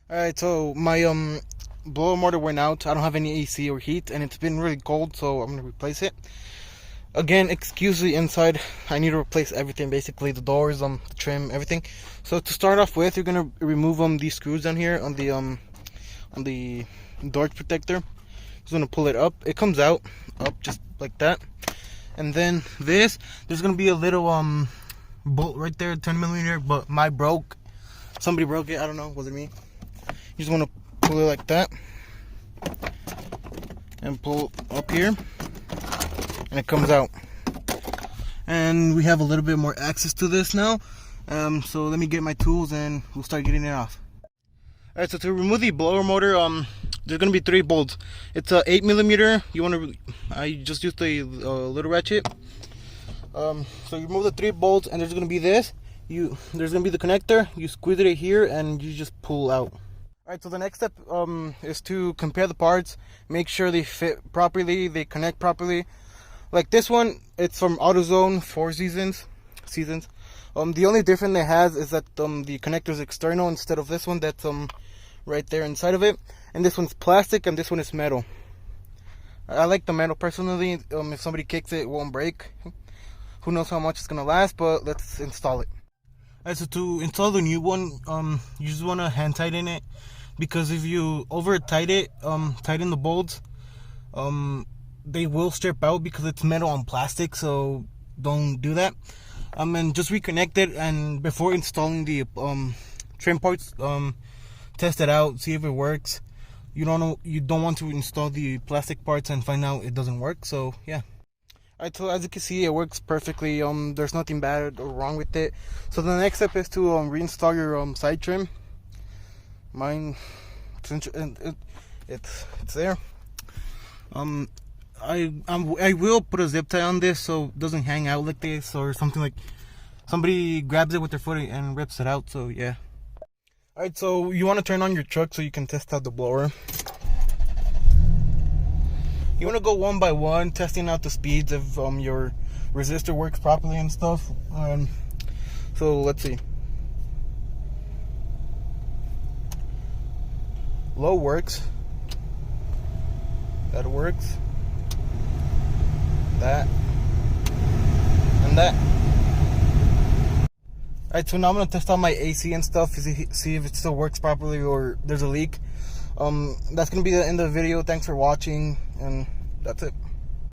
Alright, so my blower motor went out. I don't have any AC or heat, and it's been really cold, so I'm gonna replace it. Again, excuse the inside. I need to replace everything, basically the doors, the trim, everything. So to start off with, you're gonna remove these screws down here on the door protector. Just gonna pull it up. It comes out up just like that, and then there's gonna be a little bolt right there, 10mm, but mine broke. Somebody broke it. I don't know. Was it me? You just want to pull it like that and pull up here, and it comes out. And we have a little bit more access to this now. So let me get my tools and we'll start getting it off. Alright, so to remove the blower motor, there's gonna be 3 bolts. It's a 8mm. I just used the little ratchet. So you remove the 3 bolts, and there's gonna be this. There's gonna be the connector. You squeeze it here, and you just pull out. Alright, so the next step is to compare the parts, make sure they fit properly, they connect properly. Like this one, it's from AutoZone 4 seasons. The only difference it has is that the connector is external instead of this one that's right there inside of it. And this one's plastic and this one is metal. I like the metal personally. If somebody kicks it, it won't break. Who knows how much it's gonna last, but let's install it. Alright, so to install the new one, you just wanna hand tighten it, because if you over tighten the bolts, they will strip out because it's metal on plastic. So don't do that. And just reconnect it, and before installing the trim parts, test it out, see if it works. You don't want to install the plastic parts and find out it doesn't work. So yeah. Alright, so as you can see, it works perfectly. There's nothing bad or wrong with it. So the next step is to reinstall your side trim. Mine, it's there. I will put a zip tie on this so it doesn't hang out like this, or something like somebody grabs it with their foot and rips it out. So yeah. Alright, so you want to turn on your truck so you can test out the blower. You want to go one by one, testing out the speeds if your resistor works properly and stuff. So let's see. Low works. That works. That. And that. Alright, so now I'm going to test out my AC and stuff, see if it still works properly or there's a leak. That's going to be the end of the video. Thanks for watching, and that's it.